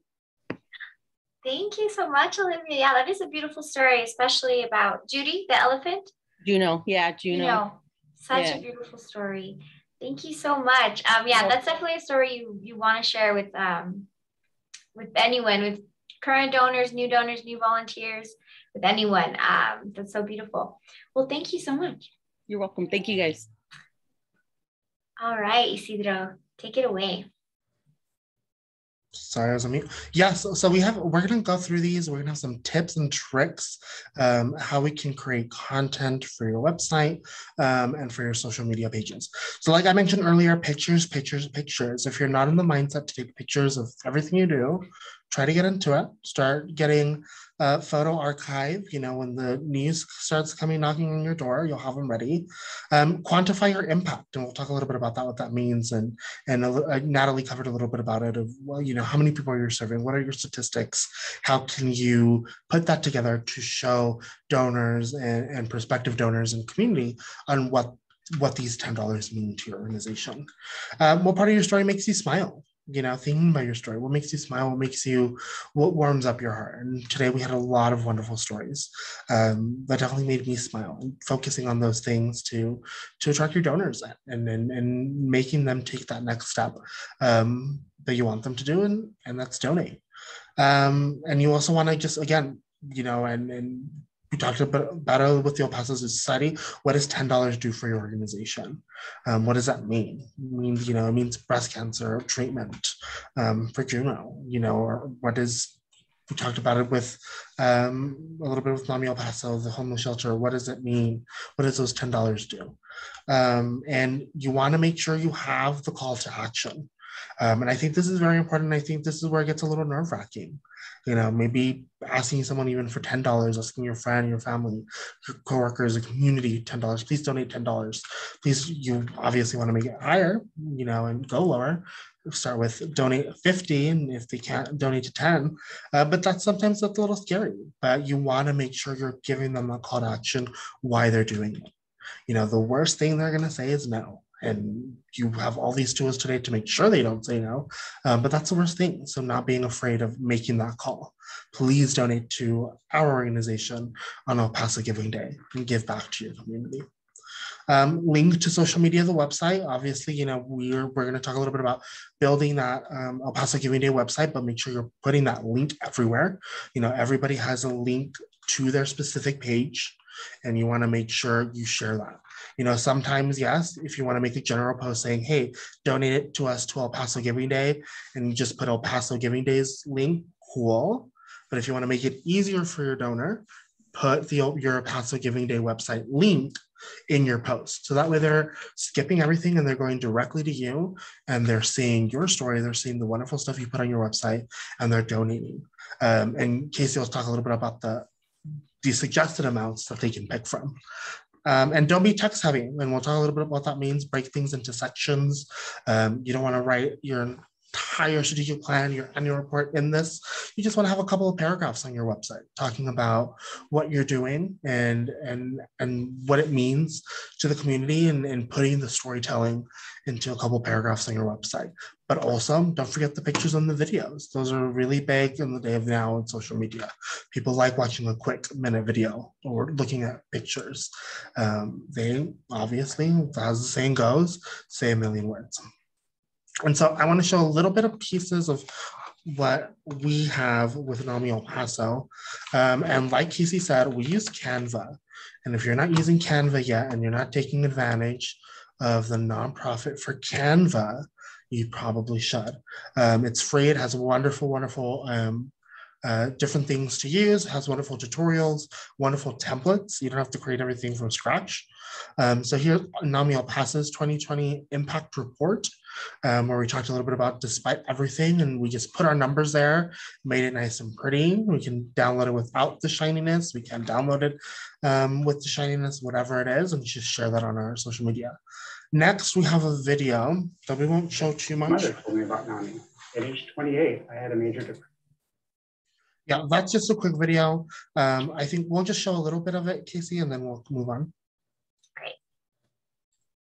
Thank you so much, Olivia. Yeah, that is a beautiful story, especially about Judy, the elephant. Juno. Yeah, Juno. Such a beautiful story. Thank you so much. That's definitely a story you want to share with anyone, with current donors, new volunteers, with anyone. That's so beautiful. Well, thank you so much. You're welcome. Thank you, guys. All right, Isidro, take it away. Sorry, I was on mute. Yeah, so we're gonna go through these. We're gonna have some tips and tricks, how we can create content for your website and for your social media pages. So like I mentioned earlier, pictures. If you're not in the mindset to take pictures of everything you do, try to get into it. Start getting photo archive. When the news starts knocking on your door, you'll have them ready. Quantify your impact, and we'll talk a little bit about that, what that means. And Natalie covered a little bit about it of, how many people are you serving? What are your statistics? How can you put that together to show donors and prospective donors and community on what these $10 mean to your organization? What part of your story makes you smile? Thinking about your story, what makes you smile, what warms up your heart. And today we had a lot of wonderful stories that definitely made me smile, and focusing on those things to attract your donors and making them take that next step that you want them to do, and that's donate. And you also want to just, again, and we talked about it with the El Paso Society. What does $10 do for your organization? What does that mean? It means breast cancer treatment for Juno. Or what is, we talked about it with a little bit with Mommy El Paso, the homeless shelter. What does it mean? What does those $10 do? And you want to make sure you have the call to action. And I think this is very important. I think this is where it gets a little nerve-wracking. Maybe asking someone even for $10, asking your friend, your family, your coworkers, the community, $10. Please donate $10. Please, you obviously want to make it higher, and go lower. Start with donate 50, and if they can't, donate to 10. But that's a little scary. But you want to make sure you're giving them a call to action why they're doing it. The worst thing they're going to say is no. And you have all these tools today to make sure they don't say no, but that's the worst thing. So not being afraid of making that call. Please donate to our organization on El Paso Giving Day and give back to your community. Link to social media, the website. Obviously, we're going to talk a little bit about building that El Paso Giving Day website, but make sure you're putting that link everywhere. Everybody has a link to their specific page, and you want to make sure you share that. Sometimes, yes, if you want to make a general post saying, hey, donate it to us to El Paso Giving Day, and you just put El Paso Giving Day's link, cool. But if you want to make it easier for your donor, put your El Paso Giving Day website link in your post. So that way they're skipping everything and they're going directly to you, and they're seeing your story, they're seeing the wonderful stuff you put on your website, and they're donating. And Casie will talk a little bit about the suggested amounts that they can pick from. And don't be text heavy. And we'll talk a little bit about what that means. Break things into sections. You don't want to write your entire strategic plan, your annual report in this. You just want to have a couple of paragraphs on your website talking about what you're doing and what it means to the community, and putting the storytelling into a couple of paragraphs on your website. But also, don't forget the pictures and the videos. Those are really big in the day of now on social media. People like watching a quick minute video or looking at pictures. They obviously, as the saying goes, say a million words. And so I want to show a little bit of pieces of what we have with NAMI El Paso. And like Casie said, we use Canva. And if you're not using Canva yet and you're not taking advantage of the nonprofit for Canva, you probably should. It's free. It has wonderful, wonderful different things to use. It has wonderful tutorials, wonderful templates. You don't have to create everything from scratch. So here, NAMI El Paso's 2020 Impact Report, where we talked a little bit about despite everything, and we just put our numbers there, made it nice and pretty. We can download it without the shininess. We can download it with the shininess, whatever it is, and just share that on our social media. Next, we have a video that we won't show too much. Mother told me about NAMI. At age 28, I had a major depression. Yeah, that's just a quick video. I think we'll just show a little bit of it, Casie, and then we'll move on. Great.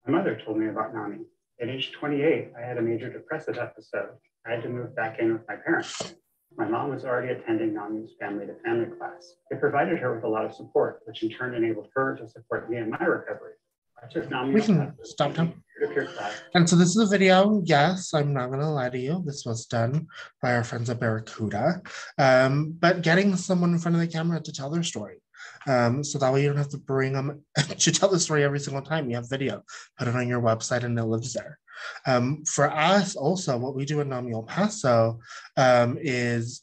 My mother told me about NAMI. At age 28, I had a major depressive episode. I had to move back in with my parents. My mom was already attending NAMI's family-to-family class. It provided her with a lot of support, which in turn enabled her to support me in my recovery. I took NAMI. We can stop now. And so this is a video. Yes, I'm not going to lie to you. This was done by our friends at Barracuda. But getting someone in front of the camera to tell their story. So that way you don't have to bring them to tell the story every single time. You have video, put it on your website and it lives there. For us also, what we do in NAMI El Paso is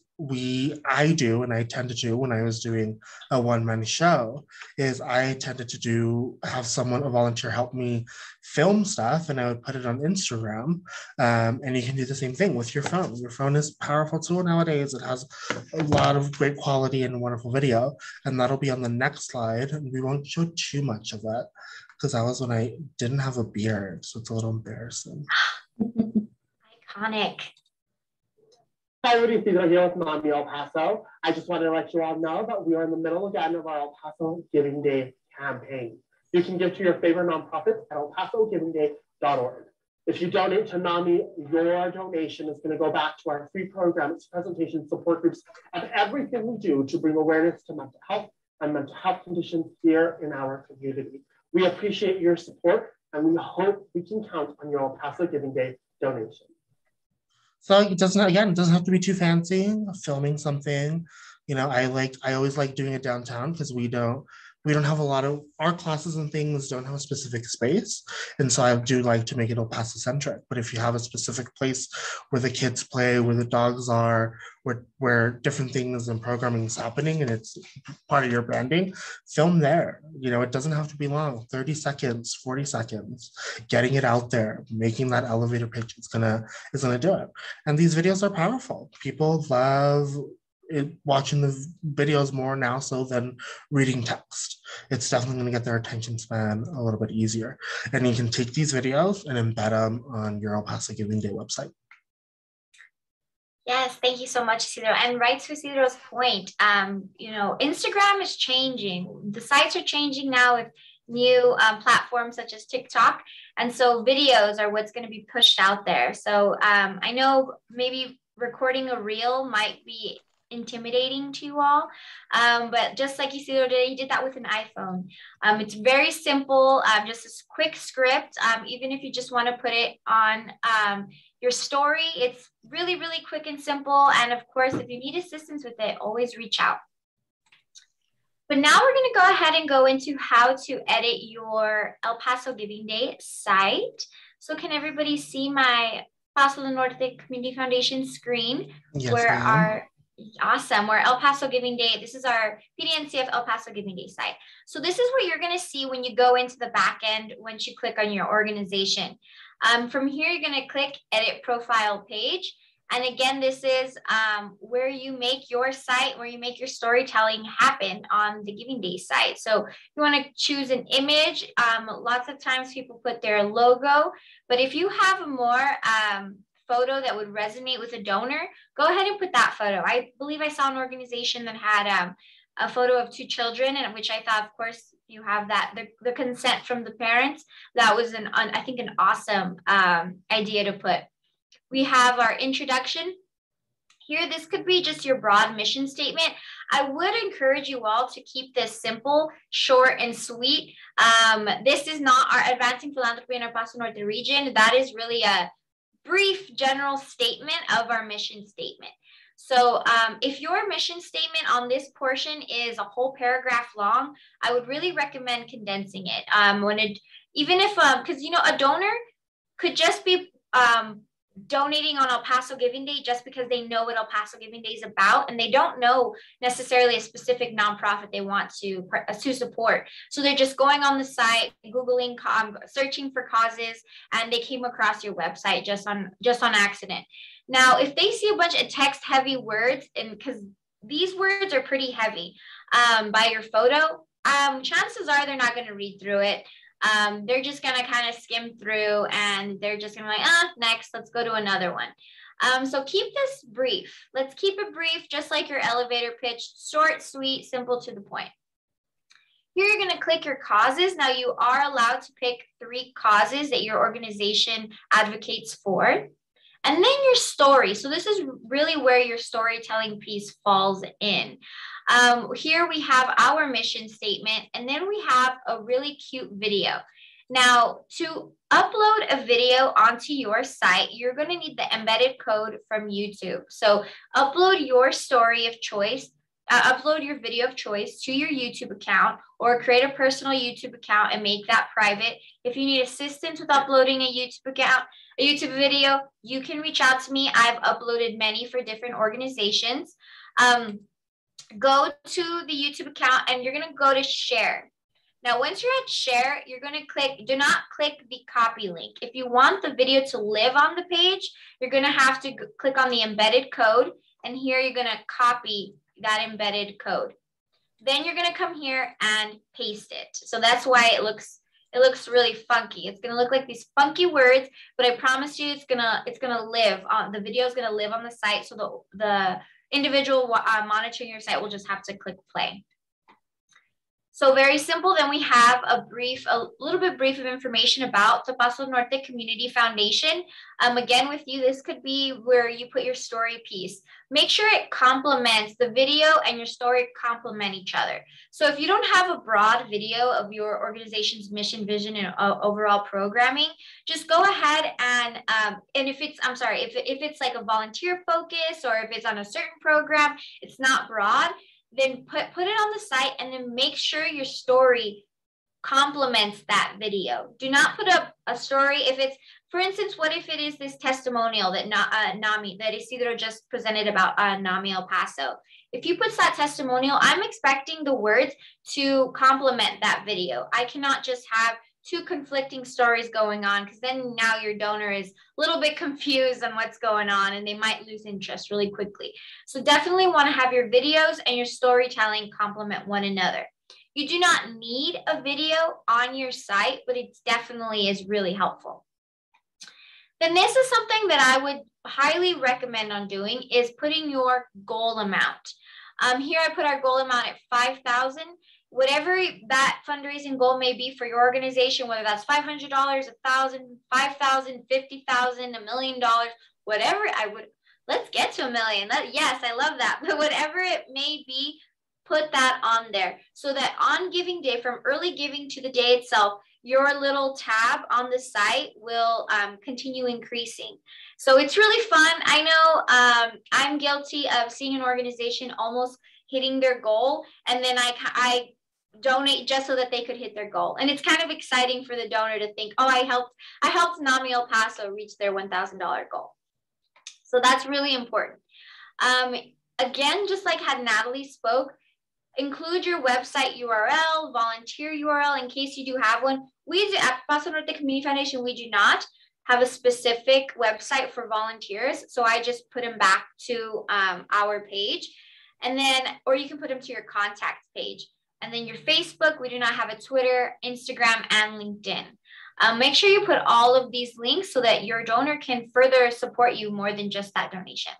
I do, and I tended to when I was doing a one-man show, is I tended to have someone, a volunteer, help me film stuff, and I would put it on Instagram. And you can do the same thing with your phone. Your phone is a powerful tool nowadays. It has a lot of great quality and wonderful video, and that'll be on the next slide. And we won't show too much of that because that was when I didn't have a beard, so it's a little embarrassing. Iconic. Hi, Rudy Cedro here with NAMI El Paso. I just wanted to let you all know that we are in the middle again of our El Paso Giving Day campaign. You can give to your favorite nonprofits at elpasogivingday.org. If you donate to NAMI, your donation is going to go back to our free programs, presentations, support groups, and everything we do to bring awareness to mental health and mental health conditions here in our community. We appreciate your support, and we hope we can count on your El Paso Giving Day donation. So it doesn't have to be too fancy, filming something. You know, I always like doing it downtown because we don't have a lot of, our classes and things don't have a specific space. And so I do like to make it El Paso centric. But if you have a specific place where the kids play, where the dogs are, where different things and programming is happening and it's part of your branding, film there. You know, it doesn't have to be long, 30 seconds, 40 seconds, getting it out there, making that elevator pitch is gonna do it. And these videos are powerful. People love watching the videos more now so than reading text. It's definitely going to get their attention span a little bit easier. And you can take these videos and embed them on your El Paso Giving Day website. Yes, thank you so much, Isidro. And right to Isidro's point, you know, Instagram is changing. The sites are changing now with new platforms such as TikTok. And so videos are what's going to be pushed out there. So I know maybe recording a reel might be intimidating to you all, but just like Isidro did, he did that with an iPhone. It's very simple, just a quick script. Even if you just want to put it on your story, it's really, really quick and simple. And of course, if you need assistance with it, always reach out. But now we're going to go ahead and go into how to edit your El Paso Giving Day site. So can everybody see my Paso del Norte Community Foundation screen? Yes, where awesome. We're El Paso Giving Day. This is our PDNCF El Paso Giving Day site. So this is what you're going to see when you go into the back end once you click on your organization. From here, you're going to click Edit Profile Page. And again, this is where you make your site, where you make your storytelling happen on the Giving Day site. So you want to choose an image. Lots of times people put their logo, but if you have a more photo that would resonate with a donor, go ahead and put that photo. I believe I saw an organization that had a photo of 2 children, and which I thought, of course, you have that, the consent from the parents. That was I think an awesome idea to put. We have our introduction. Here, this could be just your broad mission statement. I would encourage you all to keep this simple, short, and sweet. This is not our Advancing Philanthropy in our Paso Norte region. That is really a brief general statement of our mission statement. So if your mission statement on this portion is a whole paragraph long, I would really recommend condensing it. Even if, because you know, a donor could just be donating on El Paso Giving Day just because they know what El Paso Giving Day is about, and they don't know necessarily a specific nonprofit they want to support. So they're just going on the site, Googling, searching for causes, and they came across your website just on accident. Now, if they see a bunch of text-heavy words, and because these words are pretty heavy by your photo, chances are they're not going to read through it. They're just going to kind of skim through, and they're just going to be like, next, let's go to another one. So keep this brief. Let's keep it brief, just like your elevator pitch, short, sweet, simple, to the point. Here you're going to click your causes. Now you are allowed to pick 3 causes that your organization advocates for. And then your story. So this is really where your storytelling piece falls in. Here we have our mission statement, and then we have a really cute video. Now, to upload a video onto your site, you're going to need the embedded code from YouTube. So upload your story of choice, upload your video of choice to your YouTube account, or create a personal YouTube account and make that private. If you need assistance with uploading a YouTube video, you can reach out to me. I've uploaded many for different organizations. Go to the YouTube account, and you're going to go to share. Now, once you're at share, you're going to click, do not click the copy link. If you want the video to live on the page, you're going to have to click on the embedded code, and here you're going to copy that embedded code. Then you're going to come here and paste it. So that's why it looks really funky. It's going to look like these funky words, but I promise you it's going to live on the video is going to live on the site. So the individual monitoring your site will just have to click play. So very simple. Then we have a little bit brief of information about the Paso Norte Community Foundation. Again, with you, this could be where you put your story piece. Make sure it complements the video, and your story complement each other. So if you don't have a broad video of your organization's mission, vision, and overall programming, just go ahead and if it's like a volunteer focus, or if it's on a certain program, it's not broad, then put it on the site, and then make sure your story complements that video. Do not put up a story if it's, for instance, what if it is this testimonial that that Isidro just presented about NAMI El Paso? If you put that testimonial, I'm expecting the words to complement that video. I cannot just have 2 conflicting stories going on, because then now your donor is a little bit confused on what's going on, and they might lose interest really quickly. So definitely want to have your videos and your storytelling complement one another. You do not need a video on your site, but it definitely is really helpful. Then this is something that I would highly recommend on doing, is putting your goal amount. Here I put our goal amount at $5,000. Whatever that fundraising goal may be for your organization, whether that's $500, $1,000, $5,000, $50,000, $1 million, whatever, let's get to $1 million. Yes, I love that. But whatever it may be, put that on there, so that on giving day, from early giving to the day itself, your little tab on the site will continue increasing. So it's really fun. I know I'm guilty of seeing an organization almost hitting their goal, and then I donate just so that they could hit their goal. And it's kind of exciting for the donor to think, oh, I helped NAMI El Paso reach their $1,000 goal. So that's really important. Again, just like had Natalie spoke, include your website URL, volunteer URL in case you do have one. We do, at Paso Norte Community Foundation, we do not have a specific website for volunteers. So I just put them back to our page. And then, or you can put them to your contacts page. And then your Facebook, we do not have a Twitter, Instagram, and LinkedIn. Make sure you put all of these links so that your donor can further support you more than just that donation.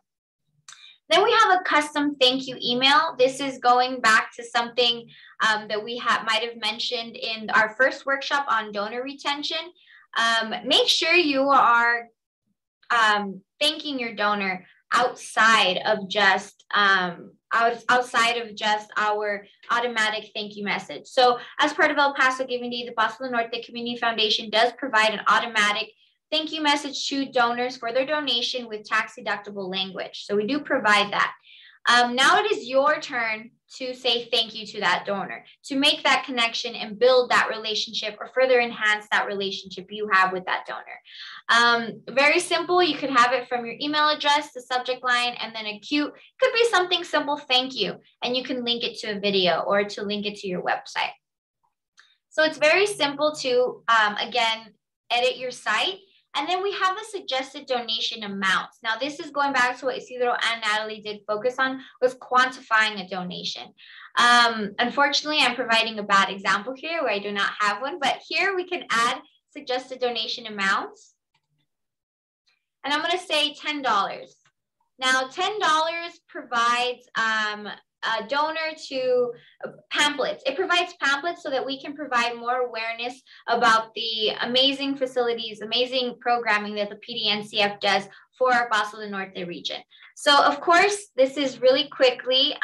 Then we have a custom thank you email. This is going back to something that we might have mentioned in our first workshop on donor retention. Make sure you are thanking your donor outside of just our automatic thank you message. So as part of El Paso Giving Day, the Paso Norte Community Foundation does provide an automatic thank you message to donors for their donation with tax deductible language. So we do provide that. Now it is your turn to say thank you to that donor, to make that connection and build that relationship or further enhance that relationship you have with that donor. Very simple. You could have it from your email address, the subject line, and then a cute, could be something simple, thank you. And you can link it to a video or to link it to your website. So it's very simple to, again, edit your site. And then we have the suggested donation amounts. Now, this is going back to what Isidro and Natalie did focus on, was quantifying a donation. Unfortunately, I'm providing a bad example here where I do not have one, but here we can add suggested donation amounts. And I'm going to say $10. Now, $10 provides a donor to pamphlets. It provides pamphlets so that we can provide more awareness about the amazing facilities, amazing programming that the PDNCF does for our Paso del Norte region. So of course, this is really quickly,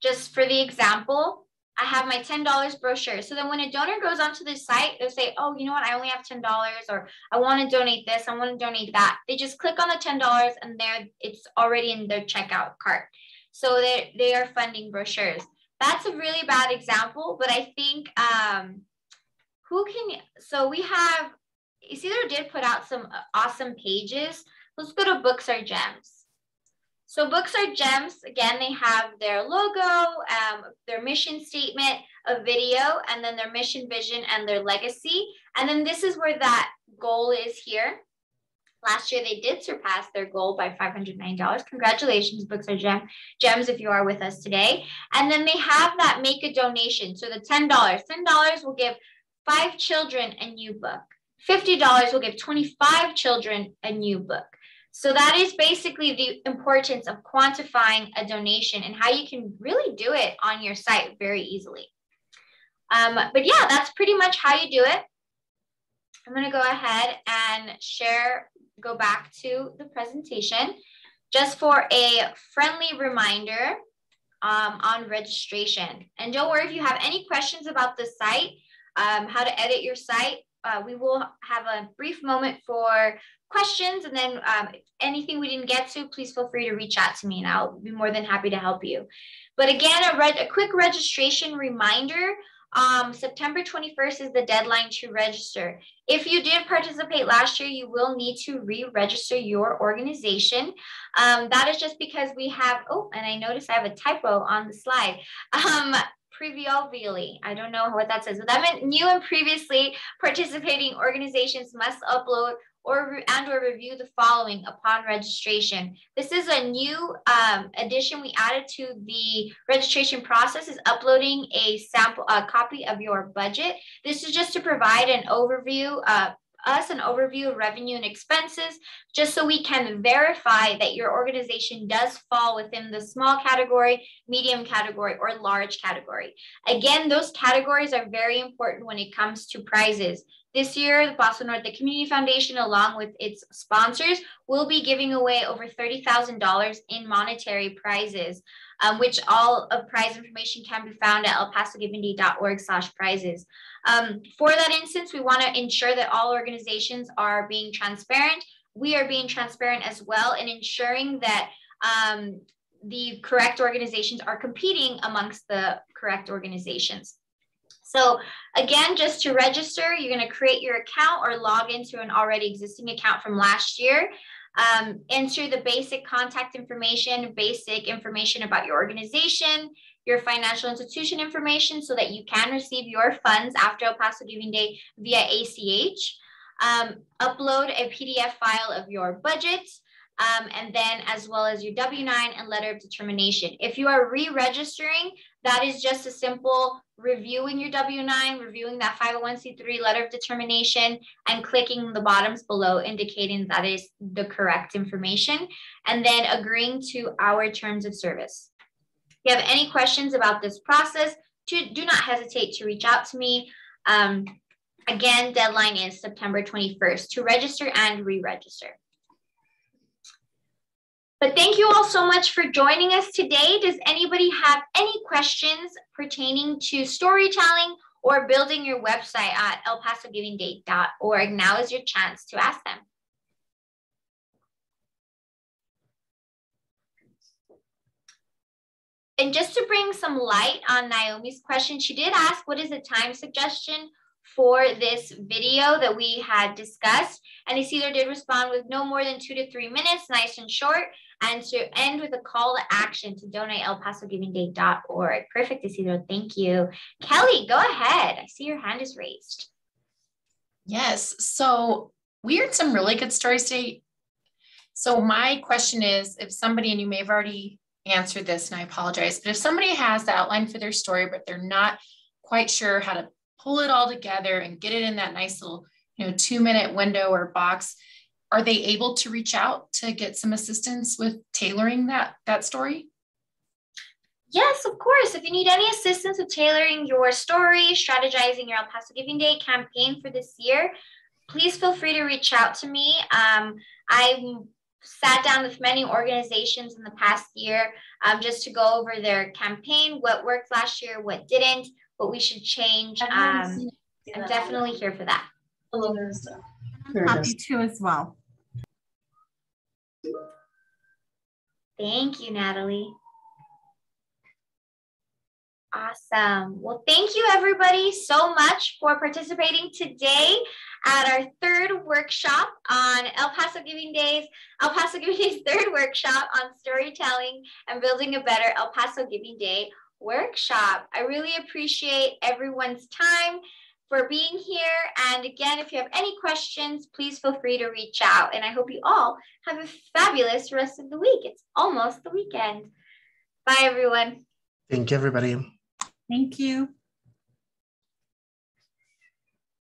just for the example, I have my $10 brochure. So then when a donor goes onto this site, they'll say, oh, you know what, I only have $10, or I want to donate this, I want to donate that. They just click on the $10 and there it's already in their checkout cart. So they are funding brochures. That's a really bad example, but I think so we have, Isidro did put out some awesome pages. Let's go to Books Are Gems. So Books Are Gems, again, they have their logo, their mission statement, a video, and then their mission, vision, and their legacy. And then this is where that goal is here. Last year, they did surpass their goal by $509. Congratulations, Books Are Gems, if you are with us today. And then they have that make a donation. So the $10 will give 5 children a new book. $50 will give 25 children a new book. So that is basically the importance of quantifying a donation and how you can really do it on your site very easily. But yeah, that's pretty much how you do it. I'm going to go ahead and go back to the presentation just for a friendly reminder on registration. And don't worry if you have any questions about the site, how to edit your site. We will have a brief moment for questions, and then anything we didn't get to, please feel free to reach out to me and I'll be more than happy to help you. But again, a quick registration reminder, September 21st is the deadline to register. If you did participate last year, you will need to re-register your organization. That is just because we have, oh, and I noticed I have a typo on the slide. Previously, I don't know what that says, but that meant new and previously participating organizations must upload or review the following upon registration. This is a new addition we added to the registration process, is uploading a sample copy of your budget. This is just to provide an overview of revenue and expenses, just so we can verify that your organization does fall within the small category, medium category, or large category. Again, those categories are very important when it comes to prizes. This year, the Paso Norte Community Foundation, along with its sponsors, will be giving away over $30,000 in monetary prizes, which all of prize information can be found at elpasogivingday.org/prizes. For that instance, we want to ensure that all organizations are being transparent. We are being transparent as well in ensuring that the correct organizations are competing amongst the correct organizations. So again, just to register, you're going to create your account or log into an already existing account from last year. Enter the basic contact information, basic information about your organization, your financial institution information so that you can receive your funds after El Paso Giving Day via ACH. Upload a PDF file of your budget. And then as well as your W-9 and letter of determination. If you are re-registering, that is just a simple reviewing your W-9, reviewing that 501c3 letter of determination, and clicking the bottoms below indicating that is the correct information, and then agreeing to our terms of service. If you have any questions about this process, do not hesitate to reach out to me. Again, deadline is September 21st to register and re-register. But thank you all so much for joining us today. Does anybody have any questions pertaining to storytelling or building your website at elpasogivingday.org? Now is your chance to ask them. And just to bring some light on Naomi's question, she did ask, what is the time suggestion for this video that we had discussed? And Isidro did respond with no more than 2 to 3 minutes, nice and short, and to end with a call to action to donate elpasogivingday.org. Perfect, Isidro, thank you. Kelly, go ahead. I see your hand is raised. Yes, so we heard some really good stories today. So my question is, if somebody, and you may have already answered this, and I apologize, but if somebody has the outline for their story, but they're not quite sure how to pull it all together and get it in that nice little, 2-minute window or box, are they able to reach out to get some assistance with tailoring that story? Yes, of course. If you need any assistance with tailoring your story, strategizing your El Paso Giving Day campaign for this year, please feel free to reach out to me. I sat down with many organizations in the past year just to go over their campaign, what worked last year, what didn't, what we should change. I'm definitely here for that. I'm happy to as well. Thank you, Natalie. Awesome. Well, thank you everybody so much for participating today at our third workshop on El Paso Giving Day's third workshop on storytelling and building a better El Paso Giving Day workshop. I really appreciate everyone's time for being here. And again, if you have any questions, please feel free to reach out. And I hope you all have a fabulous rest of the week. It's almost the weekend. Bye, everyone. Thank you, everybody. Thank you.